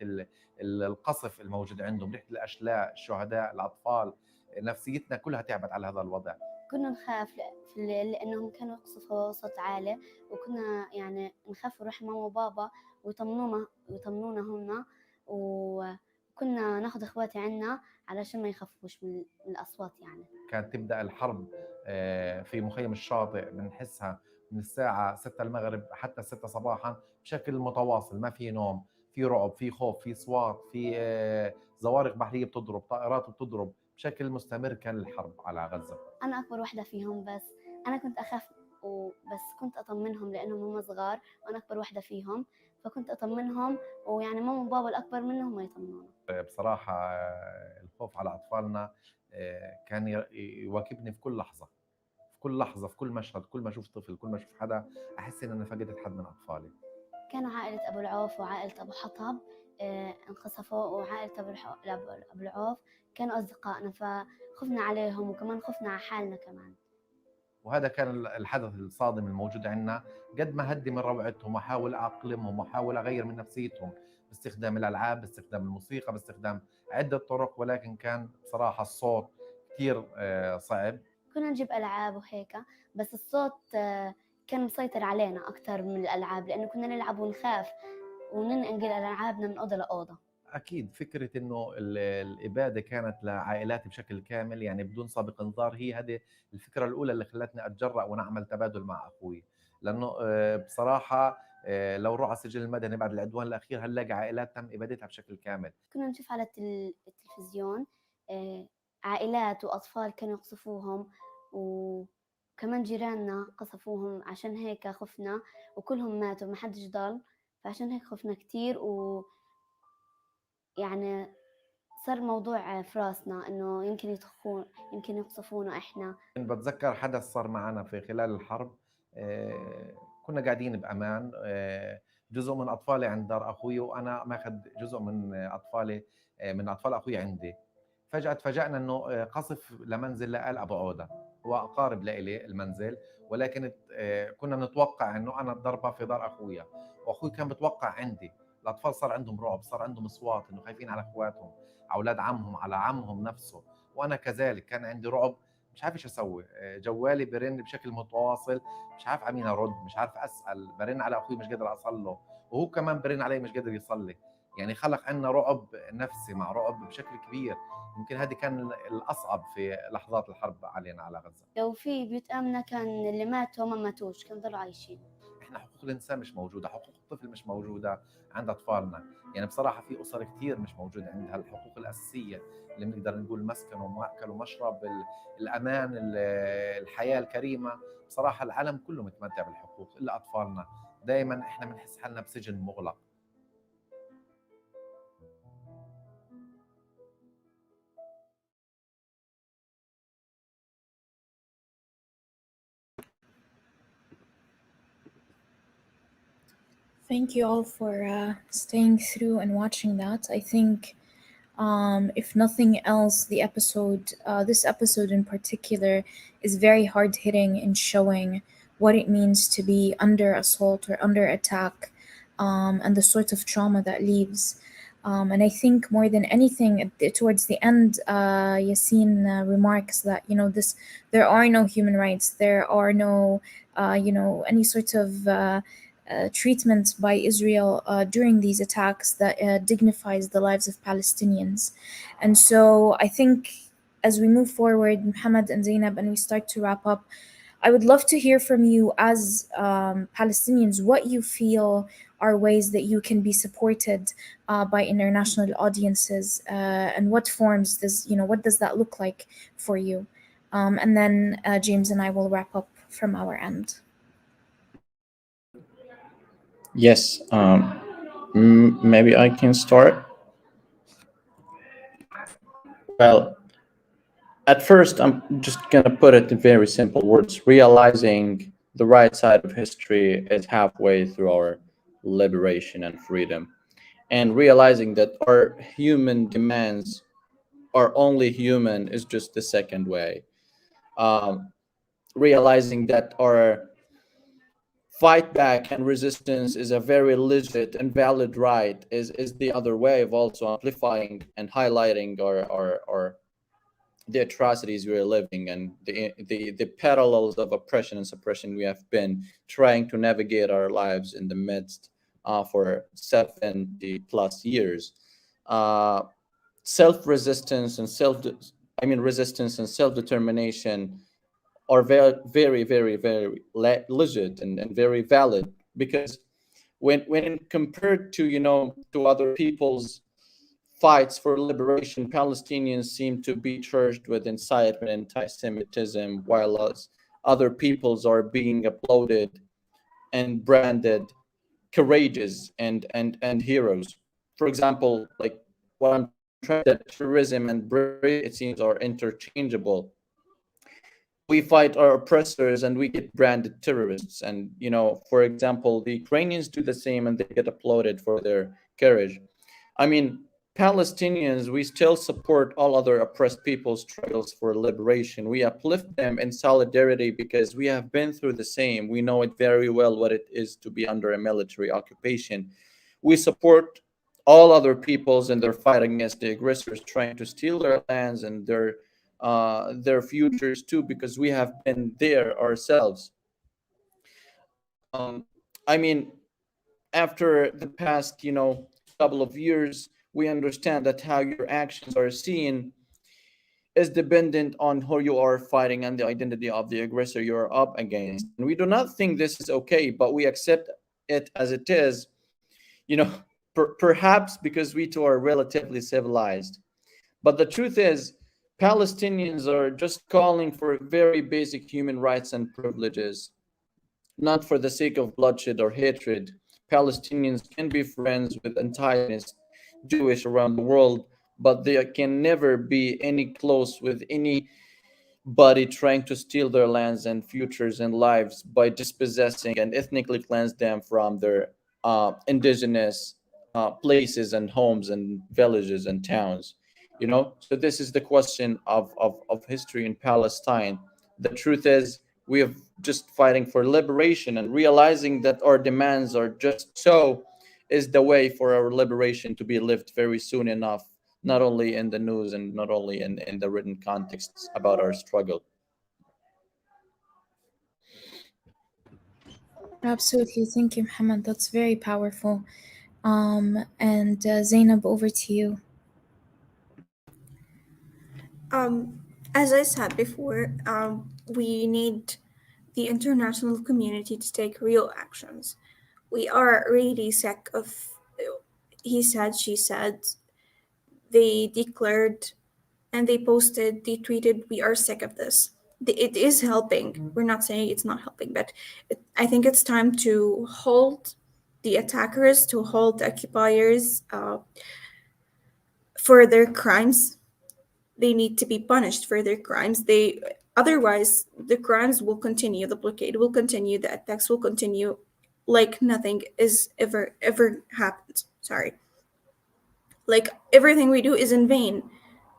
القصف الموجود عندهم، ريحة الأشلاء، الشهداء، الأطفال. نفسيتنا كلها تعبت على هذا الوضع. كنا نخاف في الليل لأنهم كانوا يقصفوا صوت عالي، وكنا يعني نخاف نروح ماما وبابا ويطمنونا هم، وكنا كنا ناخد إخواتي عنا علشان ما يخافوش من الأصوات يعني. كانت تبدأ الحرب في مخيم الشاطئ بنحسها من الساعة 6 المغرب حتى 6 صباحا بشكل متواصل، ما في نوم، في رعب، في خوف، في صوات، في زوارق بحرية بتضرب، طائرات بتضرب بشكل مستمر. كان الحرب على غزة. أنا أكبر واحدة فيهم، بس أنا كنت أخاف وبس كنت أطمنهم لأنهم هم صغار وأنا أكبر واحدة فيهم، فكنت أطمنهم ويعني ماما وبابا الأكبر منهم ما يطمنونا. بصراحة الخوف على أطفالنا كان يواكبني في كل لحظة، في كل لحظة، في كل مشهد، كل ما أشوف طفل، كل ما أشوف حدا أحس إن أنا فقدت حد من أطفالي. كانوا عائلة أبو العوف وعائلة أبو حطب انقصفوا، وعائلة أبو العوف كانوا أصدقائنا، فخفنا عليهم وكمان خفنا على حالنا كمان. وهذا كان الحدث الصادم الموجود عندنا. قد ما هدي من روعتهم وحاول أقلمهم وحاول أغير من نفسيتهم باستخدام الألعاب، باستخدام الموسيقى، باستخدام عدة طرق، ولكن كان بصراحة الصوت كثير صعب. كنا نجيب ألعاب وهيك، بس الصوت كان مسيطر علينا أكثر من الألعاب، لأنه كنا نلعب ونخاف وننقل ألعابنا من أوضة لأوضة. أكيد فكرة إنه الإبادة كانت لعائلات بشكل كامل، يعني بدون سابق إنذار، هي هذه الفكرة الأولى اللي خلتني أتجرأ ونعمل تبادل مع أخوي. لأنه بصراحة لو روح على السجل المدني بعد العدوان الأخير هنلاقي عائلات تم إبادتها بشكل كامل. كنا نشوف على التلفزيون عائلات وأطفال كانوا يقصفوهم، وكمان جيراننا قصفوهم، عشان هيك خفنا وكلهم ماتوا ما حدش ضل، فعشان هيك خفنا كتير. ويعني صار موضوع في راسنا إنه يمكن يقصفونا إحنا. بتذكر حدث صار معنا في خلال الحرب. كنا قاعدين بأمان، جزء من أطفالي عند دار أخوي وأنا ماخذ جزء من أطفالي من أطفال أخوي عندي. فجأة تفاجأنا أنه قصف لمنزل لآل أبو عودة، هو أقارب لإلي المنزل، ولكن كنا نتوقع أنه أنا الضربة في دار أخويا وأخوي كان بتوقع عندي. الأطفال صار عندهم رعب، صار عندهم أصوات إنه خايفين على أخواتهم، على أولاد عمهم، على عمهم نفسه، وأنا كذلك كان عندي رعب. مش عارف ايش اسوي، جوالي برن بشكل متواصل، مش عارف امين ارد، مش عارف اسال، برن على اخوي مش قادر اصل له، وهو كمان برن علي مش قادر يصلي. يعني خلق عنا رعب نفسي مع رعب بشكل كبير. يمكن هذه كان الاصعب في لحظات الحرب علينا على غزه. لو في بيوت آمنة كان اللي ماتوا ما ماتوش، كانوا ضلوا عايشين. احنا حقوق الانسان مش موجوده، حقوق الطفل مش موجوده عند اطفالنا. يعني بصراحه في اسر كثير مش موجوده عندها الحقوق الاساسيه اللي بنقدر نقول مسكن ومأكل ومشرب، الامان، الحياه الكريمه. بصراحه العالم كله متمتع بالحقوق الا اطفالنا. دائما احنا بنحس حالنا بسجن مغلق. Thank you all for staying through and watching that. I think, if nothing else, this episode in particular, is very hard hitting in showing what it means to be under assault or under attack, and the sort of trauma that leaves. And I think more than anything, towards the end, Yassine remarks that there are no human rights, there are no any sort of treatment by Israel during these attacks that dignifies the lives of Palestinians. And so I think as we move forward, Muhammad and Zainab, and we start to wrap up, I would love to hear from you as Palestinians what you feel are ways that you can be supported by international audiences, and what forms what does that look like for you? And then James and I will wrap up from our end. Yes, maybe I can start. Well, at first, I'm just going to put it in very simple words. Realizing the right side of history is halfway through our liberation and freedom. And realizing that our human demands are only human is just the second way. Realizing that our fight back and resistance is a very legit and valid right is the other way of also amplifying and highlighting our the atrocities we are living and the parallels of oppression and suppression we have been trying to navigate our lives in the midst for 70 plus years. self-resistance and resistance and self-determination are very, very, very, very legit and very valid, because when compared to, to other people's fights for liberation, Palestinians seem to be charged with incitement, anti-Semitism, while other peoples are being applauded and branded courageous and heroes. For example, like what I'm trying to say, that terrorism and bravery, it seems, are interchangeable. We fight our oppressors and we get branded terrorists. And, for example, the Ukrainians do the same and they get applauded for their courage. I mean, Palestinians, we still support all other oppressed people's struggles for liberation. We uplift them in solidarity because we have been through the same. We know it very well what it is to be under a military occupation. We support all other peoples in their fight against the aggressors trying to steal their lands and their futures too, because we have been there ourselves. I mean, after the past, couple of years, we understand that how your actions are seen is dependent on who you are fighting and the identity of the aggressor you are up against. And we do not think this is okay, but we accept it as it is, you know, perhaps because we too are relatively civilized. But the truth is, Palestinians are just calling for very basic human rights and privileges, not for the sake of bloodshed or hatred. Palestinians can be friends with anti-Zionist Jewish around the world, but they can never be any close with any body trying to steal their lands and futures and lives by dispossessing and ethnically cleanse them from their indigenous places and homes and villages and towns. So this is the question of history in Palestine. The truth is, we are just fighting for liberation, and realizing that our demands are just so is the way for our liberation to be lived very soon enough, not only in the news and not only in the written contexts about our struggle. Absolutely. Thank you, Muhammad. That's very powerful. And Zainab, over to you. As I said before, we need the international community to take real actions. We are really sick of he said, she said. They declared and they posted, they tweeted, we are sick of this. It is helping. We're not saying it's not helping, but I think it's time to hold the attackers, to hold the occupiers for their crimes. They need to be punished for their crimes. Otherwise the crimes will continue, the blockade will continue, the attacks will continue like nothing is ever happened. Sorry. Like everything we do is in vain.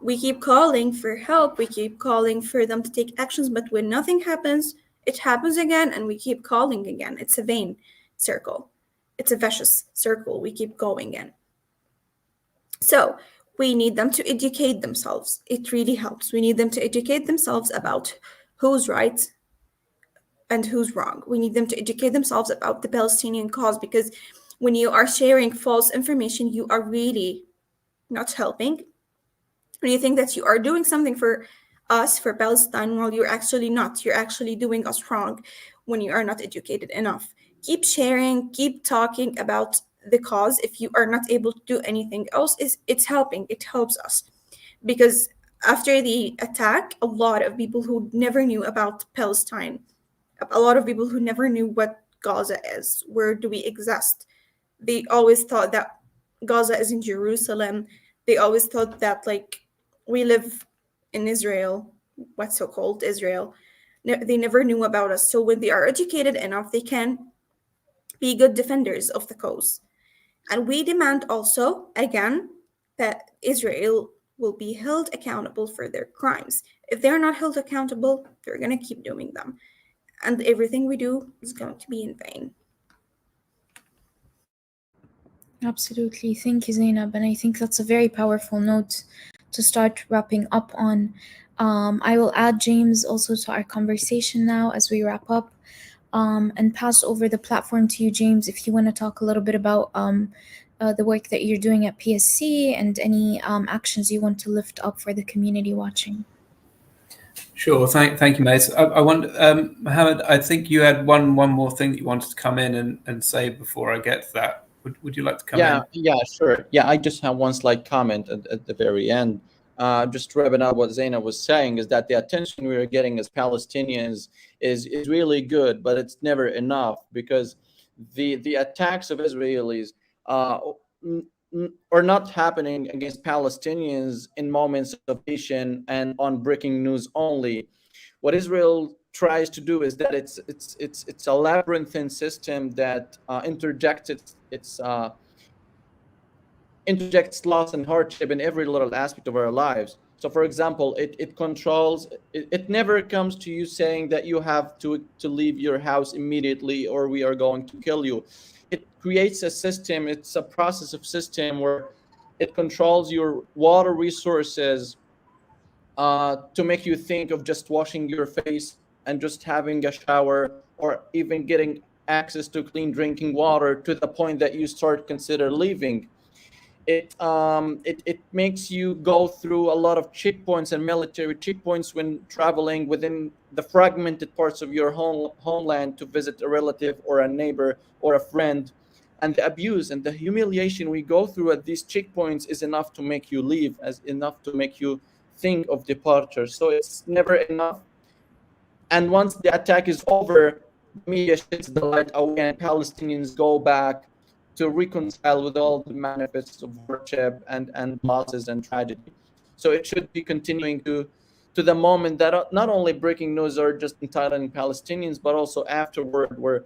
We keep calling for help, we keep calling for them to take actions, but when nothing happens, it happens again and we keep calling again. It's a vain circle. It's a vicious circle we keep going in. So we need them to educate themselves. It really helps. We need them to educate themselves about who's right and who's wrong. We need them to educate themselves about the Palestinian cause, because when you are sharing false information, you are really not helping. When you think that you are doing something for us, for Palestine, while you're actually not. You're actually doing us wrong when you are not educated enough. Keep sharing, keep talking about the cause. If you are not able to do anything else, it's helping. It helps us. Because after the attack, a lot of people who never knew about Palestine, a lot of people who never knew what Gaza is, where do we exist, they always thought that Gaza is in Jerusalem. They always thought that we live in Israel, what's so called Israel. They never knew about us. So when they are educated enough, they can be good defenders of the cause. And we demand also, again, that Israel will be held accountable for their crimes. If they're not held accountable, they're going to keep doing them. And everything we do is going to be in vain. Absolutely. Thank you, Zainab. And I think that's a very powerful note to start wrapping up on. I will add James also to our conversation now as we wrap up, and pass over the platform to you, James, if you want to talk a little bit about the work that you're doing at PSC and any actions you want to lift up for the community watching. Sure. Thank you, Mace. I wonder, Mohammed, I think you had one more thing that you wanted to come in and say before I get to that. Would you like to come in? Yeah, sure. Yeah, I just have one slight comment at the very end. Just wrapping up what Zainab was saying is that the attention we are getting as Palestinians is really good, but it's never enough, because the attacks of Israelis are not happening against Palestinians in moments of tension and on breaking news only. What Israel tries to do is that it's a labyrinthine system that interjects loss and hardship in every little aspect of our lives. So, for example, it controls. It never comes to you saying that you have to leave your house immediately or we are going to kill you. It creates a system. It's a process of system where it controls your water resources, to make you think of just washing your face and just having a shower, or even getting access to clean drinking water, to the point that you start consider leaving. It makes you go through a lot of checkpoints and military checkpoints when traveling within the fragmented parts of your homeland to visit a relative or a neighbor or a friend. And the abuse and the humiliation we go through at these checkpoints is enough to make you leave, as enough to make you think of departure. So it's never enough. And once the attack is over, the media sheds the light away and Palestinians go back to reconcile with all the manifests of hardship and losses and tragedy. So it should be continuing to the moment that not only breaking news are just entitling Palestinians, but also afterward, where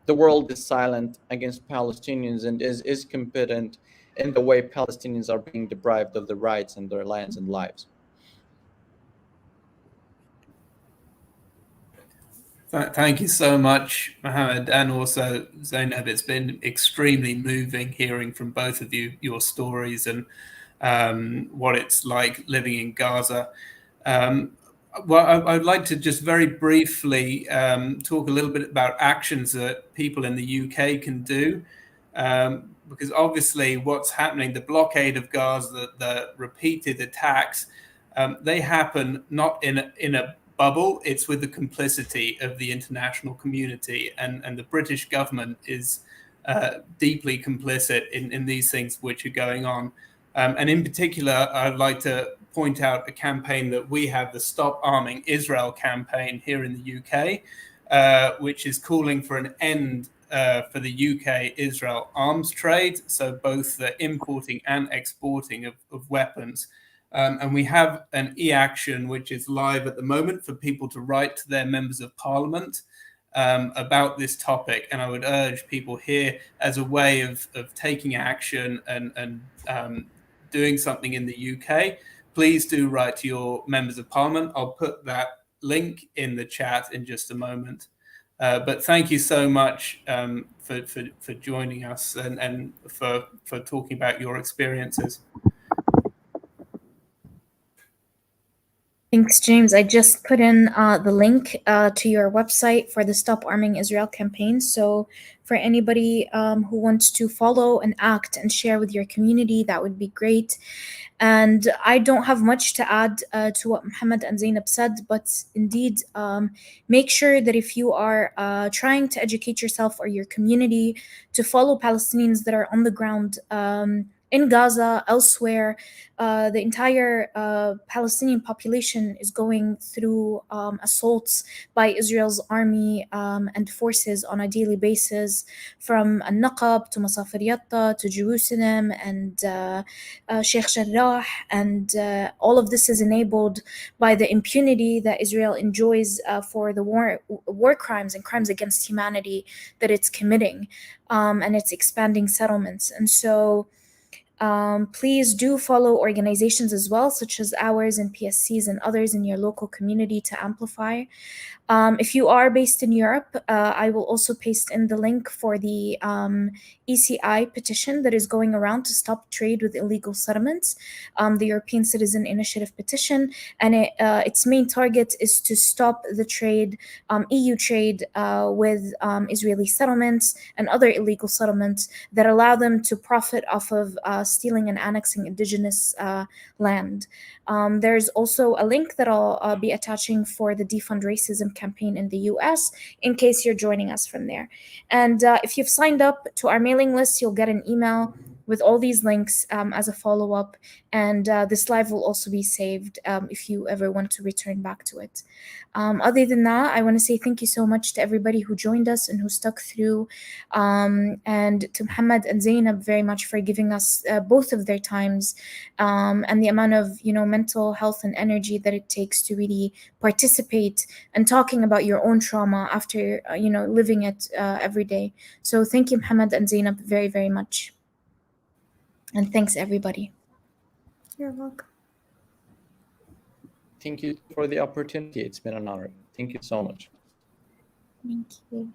the world is silent against Palestinians and is competent in the way Palestinians are being deprived of their rights and their lands and lives. Thank you so much, Mohammed, and also Zainab. It's been extremely moving hearing from both of you your stories and what it's like living in Gaza. Well, I'd like to just very briefly talk a little bit about actions that people in the UK can do, because obviously what's happening, the blockade of Gaza, the repeated attacks, they happen not in a bubble. It's with the complicity of the international community, and the British government is deeply complicit in these things which are going on. And in particular, I'd like to point out a campaign that we have, the Stop Arming Israel campaign here in the UK, which is calling for an end for the UK-Israel arms trade, so both the importing and exporting of weapons. And we have an e-action which is live at the moment for people to write to their members of parliament about this topic. And I would urge people here, as a way of taking action and doing something in the UK, please do write to your members of parliament. I'll put that link in the chat in just a moment. But thank you so much for joining us and for talking about your experiences. Thanks, James. I just put in the link to your website for the Stop Arming Israel campaign. So for anybody who wants to follow and act and share with your community, that would be great. And I don't have much to add to what Mohammed and Zainab said, but indeed, make sure that if you are trying to educate yourself or your community to follow Palestinians that are on the ground in Gaza, elsewhere, the entire Palestinian population is going through assaults by Israel's army and forces on a daily basis, from Al-Naqab to Masafir Yatta to Jerusalem and Sheikh Jarrah, and all of this is enabled by the impunity that Israel enjoys for the war crimes and crimes against humanity that it's committing, and it's expanding settlements. And so Please do follow organizations as well, such as ours and PSCs and others in your local community to amplify. If you are based in Europe, I will also paste in the link for the ECI petition that is going around to stop trade with illegal settlements, the European Citizen Initiative petition, and its main target is to stop the trade, EU trade with Israeli settlements and other illegal settlements that allow them to profit off of stealing and annexing indigenous land. There's also a link that I'll be attaching for the Defund Racism campaign in the US in case you're joining us from there. And if you've signed up to our mailing list, you'll get an email with all these links as a follow-up. And this live will also be saved if you ever want to return back to it. Other than that, I want to say thank you so much to everybody who joined us and who stuck through, and to Mohammed and Zainab very much for giving us both of their times and the amount of mental health and energy that it takes to really participate and talking about your own trauma after living it every day. So thank you, Mohammed and Zainab, very, very much. And thanks, everybody. You're welcome. Thank you for the opportunity. It's been an honor. Thank you so much. Thank you.